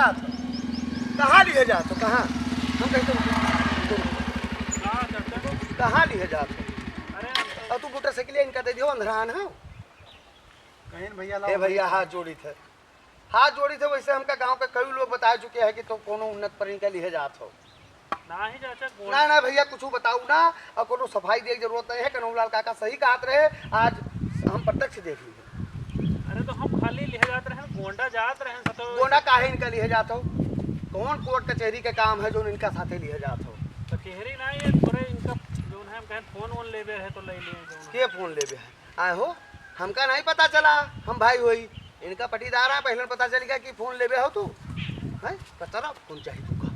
जात हो? कहाँ लिए जात हो? कहाँ? हम कहते कहाँ लिए जात हो? और तू मोटरसाइकिल इनका दे दियो अंधरान हो। कहीं भैया ए भैया हाथ जोड़ी थे, हाथ जोड़ी थे। वैसे हमका गांव के कई लोग बता चुके हैं कि तो कोनो उन्नत पर इनका लिए जात हो। नहीं चाचा ना ना भैया कुछ बताऊ ना, और कोनो सफाई देने की जरूरत नहीं है। कन्हैयालाल काका सही कहत रहे, आज हम प्रत्यक्ष देख लिए। अरे तो हम खाली लिए जाते रहे, गोंडा जात रहे सतो। गोंडा काहे इनका लिए जात हो? कौन कोर्ट कचहरी के काम है जो इनका साथे लिए जात हो? कचहरी नहीं है थोड़े इनका जो है हम कहें फोन वोन लेवे है तो ले लिए जो के फोन लेवे है? आए हो, हमका नहीं पता चला। हम भाई होई इनका पटीदार है, पहले पता चलेगा कि फोन लेवे हो तू है। कतरा फोन चाहिए तुका?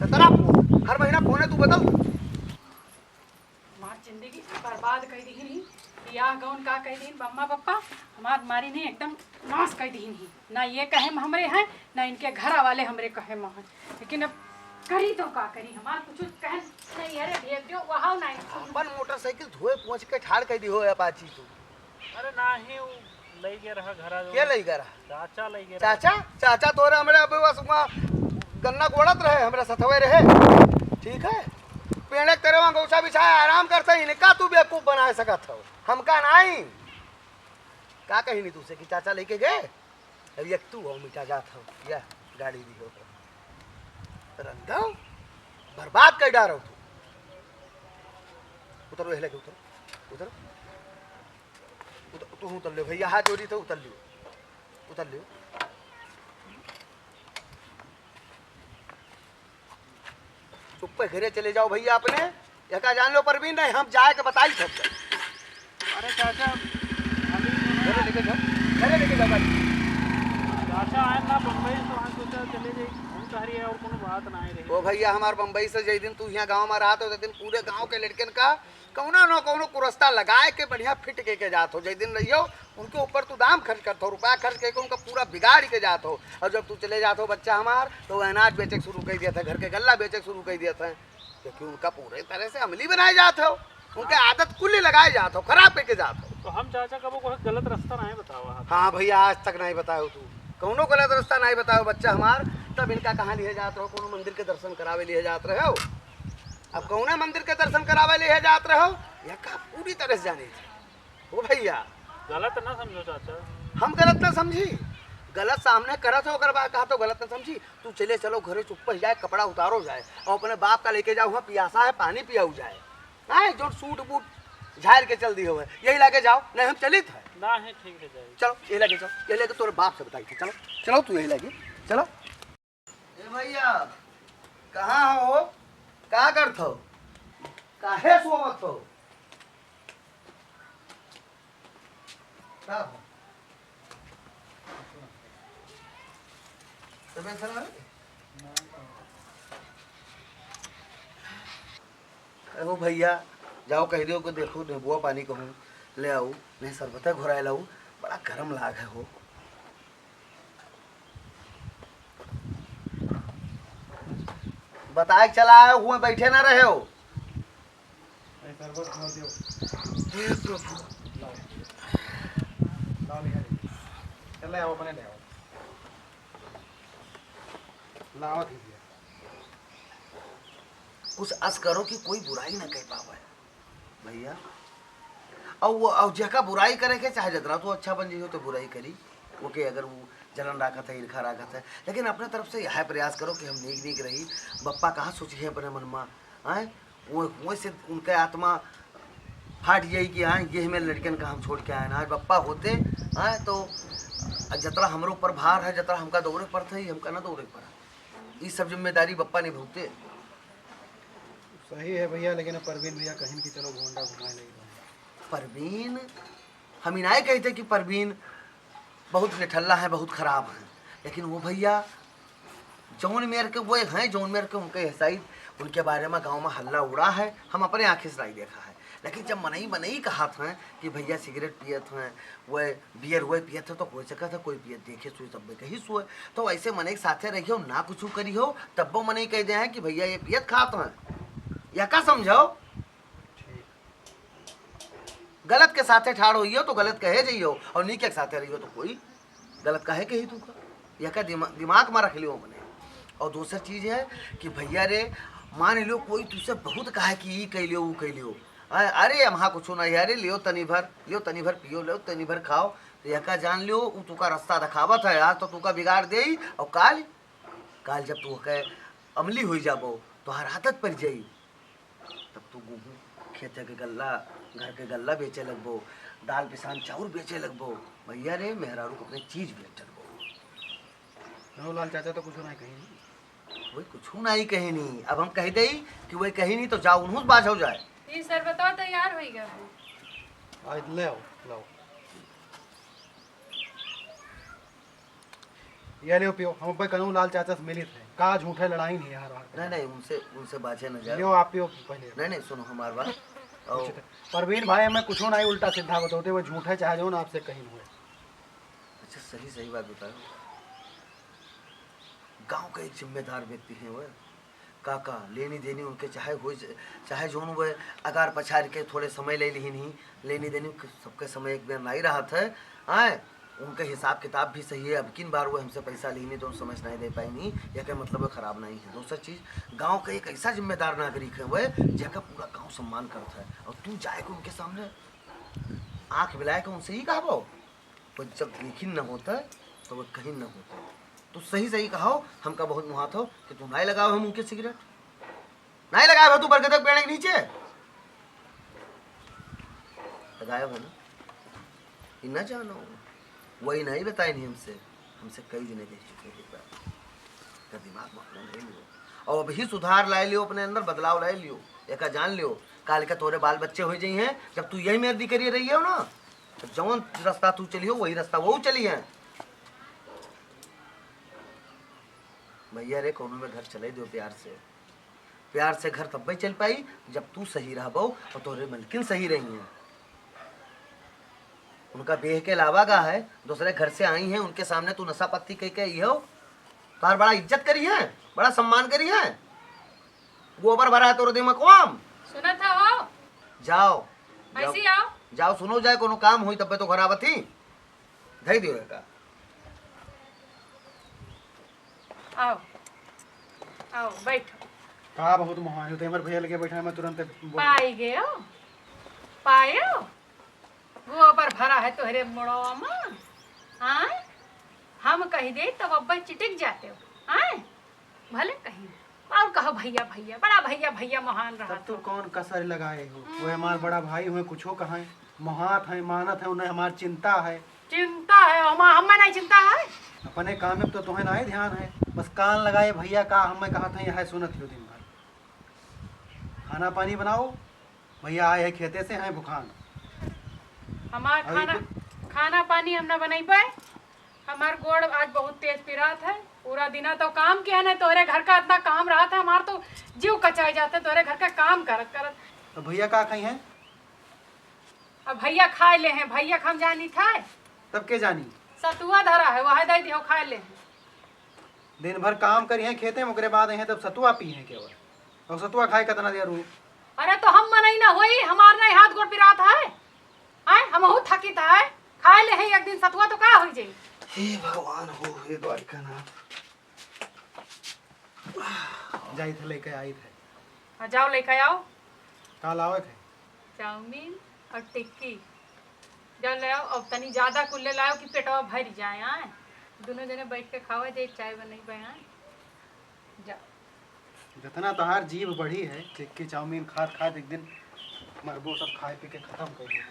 कतरा फोन हर महीना फोन है, तू बदल। हमार जिंदगी बर्बाद कर दी नहीं, या गौन का कह दी मम्मा पापा हमार मारी नहीं एकदम नाश कर दी नहीं। ना ये कहे हमरे हैं, ना इनके घर वाले हमरे कहे हैं। लेकिन अब करी तो का करी, हमार कुछ कह नहीं। अरे भेज दो वहाँ नहीं। अपन मोटरसाइकिल धोए पहुंच के ठाड़ कर दी हो अपाची तू। अरे नहीं वो ले गया रहा घरा जो क्या लई गरा? चाचा ले गया चाचा चाचा तोरे हमरे अब बस गन्ना गोड़त रहे, हमरा सथवे रहे। ठीक है, पेड़े तेरे वहाँ गौछा बिछाया आराम करते ही इनका तू बेवकूफ बना सकत हो, हमका नहीं। का कही नहीं तुझसे कि चाचा लेके गए? अब एक तू हो मीठा जात हो या गाड़ी दी हो रंगा बर्बाद कर डारो तू। उतरो हिले के उतरो उतरो तू उतर ले भैया, हाथ जोड़ी तो उतर लियो, उतर लियो। चुप पे घरे चले जाओ भैया अपने, यका जान लो परवीन नहीं हम जाए के बताई सकते। अरे चाचा घरे लेके जाओ, घरे लेके जाओ गाड़ी। चाचा आए ना बम्बई तो हम सोचा चले जाए हम कह रही है और कोनो बात नहीं रही। ओ भैया हमार बम्बई से जिस दिन तू यहाँ गांव में रहा तो उस दिन पूरे गांव के लड़कन का कौना न कौनो कुरस्ता लगाए के बढ़िया फिट के जात हो। जिस दिन रहियो उनके ऊपर तू दाम खर्च करत हो, रुपया खर्च करके उनका पूरा बिगाड़ के जात हो। और जब तू चले जात हो बच्चा हमार तो वह अनाज बेचे शुरू कर दिया था, घर के गल्ला बेचे शुरू कर दिया था, क्योंकि उनका पूरे तरह से अमली बनाए जात हो, उनके आदत कुल्ली लगाए जात हो, खराब पे के जात हो। तो हम चाचा कबो कोई गलत रास्ता नहीं बताओ। हाँ भैया आज तक नहीं बताओ तू, कौनो गलत रास्ता नहीं बताओ बच्चा हमार। तब इनका कहाँ लिए जात हो? कोनो मंदिर के दर्शन करावे लिए जात रहे हो? अब कौना मंदिर के दर्शन करावे लिए जात रहे हो? यह का पूरी तरह से जाने थे ओ भैया। गलत ना समझो चाचा, हम गलत ना समझी, गलत सामने करत हो अगर बात कहा तो गलत ना समझी। तू चले चलो घरे चुप जाए, कपड़ा उतारो जाए और अपने बाप का लेके जाओ, वहाँ पियासा है पानी पियाऊ जाए। नहीं जो सूट बूट झाड़ के चल दी हो यही लाके जाओ, नहीं हम चली थे ना है ठीक है जाए। चलो ये लगे जाओ, ये लगे तोरे बाप से बताई थी। चलो चलो तू यही लगे चलो। ए भैया कहाँ हो? क्या करत हो? काहे सोवत हो? तबियत खराब है? ओ भैया जाओ कह दियो को देखो नींबुआ पानी कहूँ ले आओ, नहीं शरबत घुराए लाऊ, बड़ा गर्म लाग है हो। बताए चला आए हुए बैठे ना रहे हो। हे प्रभु चले आओ अपने ले आओ लाओ दीजिए। कुछ अस करो कि कोई बुराई ना कह पावे भैया। और वो और जका बुराई करे के चाहे जतरा तो अच्छा बन जाइयो तो बुराई करी ओके, अगर वो जलन राखत है ईर्खा राखत है, लेकिन अपने तरफ से यह प्रयास करो कि हम नीक नीक रही। बप्पा कहाँ सोची है अपने मन में आए वो से उनके आत्मा फाट जाई कि आए ये हमें लड़कन का हम छोड़ के आए ना। आज बप्पा होते आए तो जतरा हमारे ऊपर भार है, जतरा हमका दौड़े पर था ही हमका ना दौड़े पड़ा। ये सब जिम्मेदारी बप्पा निभाते। सही है भैया, लेकिन परवीन भैया कहीं कि चलो गोंडा घुमाए नहीं। परवीन हम इनाए कहते कि परवीन बहुत निठल्ला है, बहुत खराब है, लेकिन वो भैया जौन मेर के वो हैं, जौन मेर के उनके हिसाई उनके बारे में गांव में हल्ला उड़ा है, हम अपने आँखें से नहीं देखा है। लेकिन जब मनई मनई कहा था कि भैया सिगरेट पियत हैं, वह बियर हुए पियत है तो कोई सका था कोई पियत देखे सुई सब में कही सुए, तो ऐसे मनई साथे रहियो ना कुछ करी हो तब वो मनई कह दे हैं कि भैया ये पियत खात हैं, या का समझो। गलत के साथे ठाड़ होइयो तो गलत कहे जाइयो, और नीक के साथे रहियो तो कोई गलत कहे कही तू का, या का दिमाग में रख लियो मैंने। और दूसरी चीज है कि भैया रे मान लो कोई तुझसे बहुत कहा कि ई कैलियो वो कैलियो, अरे हम कुछ नहीं, अरे लियो तनी भर पियो, लो तनी भर खाओ, तो यह का जान लियो वो तुका रास्ता दिखावत है, आज तो तुका बिगाड़ दे और काल जब तू कह अमली हो जाबो तो हर आदत पर जाई, तब तू गेहूँ खेते के गल्ला घर के गल्ला बेचे लगबो, दाल पिसान चाउर बेचे लगबो, भैया रे मेहरारू को अपने चीज बेच लगबो। लाल चाचा तो कुछ नहीं कहीं, वही कुछ नहीं कहीं नहीं, अब हम कह दे कि वही कहीं नहीं तो जाओ उन्होंने बाज हो जाए। ये सरबतवा तैयार हो गया है। आज ले आओ लाओ, ये लियो पियो। हम पे कनू लाल चाचा से मिलित है, का झूठे लड़ाई नहीं यार। नहीं उनसे बाजे न जाए। लियो आप पियो पहले। नहीं सुनो हमारी बात। और परवीन भाई हमें कुछ नहीं उल्टा सीधा बताते, वो झूठे चाहे जो ना आपसे कहीं हुए। अच्छा सही बात बताओ, गांव का एक जिम्मेदार व्यक्ति है वह काका, लेनी देनी उनके चाहे जोन वह अगार पछाड़ के थोड़े समय ले ली नहीं, लेनी देनी सबके समय एक बार नहीं रहा था। आए उनका हिसाब किताब भी सही है, अब किन बार वो हमसे पैसा ली नहीं तो समझ नहीं दे पाई नहीं, यह क्या मतलब है खराब नहीं है। दूसरी चीज़ गांव का एक ऐसा जिम्मेदार नागरिक है वह जगह पूरा गांव सम्मान करता है, और तू जाए को उनके सामने आँख मिलाए के उनसे ही कहा वो जब यकीन न होता है तो वह कहीं न होता। तू सही कहो, हमका बहुत मुहात हो कि तू नहीं लगाओ हम उनके सिगरेट, नहीं लगाए हो तू बरगद पेड़ के नीचे लगाया हो ना, ये न जानो वही नहीं बताए नहीं हमसे कई दिन देख चुके का दिमाग में ले लियो, और अभी सुधार लाए लियो, अपने अंदर बदलाव लाए लियो, एक जान लियो काल के तोरे बाल बच्चे हो जाई हैं, जब तू यही मेहरदी करिए रही हो ना, तो जवन रास्ता तू चली हो वही रास्ता वो चली है। भैया रे कोनो में घर चले दो प्यार से घर तब भी चल पाई जब तू सही रहबो और तोरे मलकिन सही रही हैं। उनका बेह के अलावा का है, दूसरे घर से आई हैं, उनके सामने तू नशा पत्ती कह के आई हो, तार बड़ा इज्जत करी है, बड़ा सम्मान करी है, गोबर भरा है तोरे दिमाग कौम सुना था हो जाओ ऐसी आओ जाओ सुनो जाए कोनो काम हुई तब तो खराब थी धई दियो का आओ बैठो। का बहुत महान होते हमारे भैया लगे बैठा, मैं तुरंत पाई गयो पायो गोबर भरा है तोहरे मुड़वा में, आए हम कही दे तब अब्बा चिटिक जाते हो, आए भले कहीं और कहो भैया बड़ा भैया महान रहा। तब तू कौन कसर लगाए हो, वो हमारे बड़ा भाई हुए, कुछो कहा महात है मानत है, उन्हें हमारी चिंता है हमें नहीं चिंता है, अपने काम में तो तुम्हें नहीं ध्यान है, बस कान लगाए भैया का हमें कहा था यह सुनत हो दिन भर। खाना पानी बनाओ, भैया आए हैं खेते से हैं भुखान, हमार खाना पानी हम ना बनाई पाए, हमार गोड़ आज बहुत तेज पिरात है, पूरा दिन तो काम किया ना, तोरे घर का इतना काम रहा था, हमार तो जीव कचाई जाते तोरे घर का काम करत। तो भैया का खाई हैं? अब भैया खाए ले हैं, भैया हम जानी खाए तब के जानी सतुआ धरा है वह दे दियो खाए ले हैं। दिन भर काम करी हैं खेते में, ओकरे बाद हैं तब सतुआ पी हैं केवल, और सतुआ खाए कितना देर रू। अरे तो हम मनई ना होई, हमार नहीं हाथ गोड़ पिरात है, आए हम बहुत थकी था है, खाए ले हैं एक दिन सतुआ तो का हो जाई। हे भगवान हो हे द्वारकानाथ, जाई थे लेके आई थे, जाओ लेके आओ काल आवे थे चाउमीन और टिक्की जा ले आओ, अब तनी ज्यादा कुल्ले लाओ कि पेटवा भर जाए, आए दोनों जने बैठ के खावा जाए, चाय बनाई पे आए जाओ। जितना तहार जीव बढ़ी है टिक्की चाउमीन खात एक दिन मरबो सब खाए पी के खत्म कर दिए।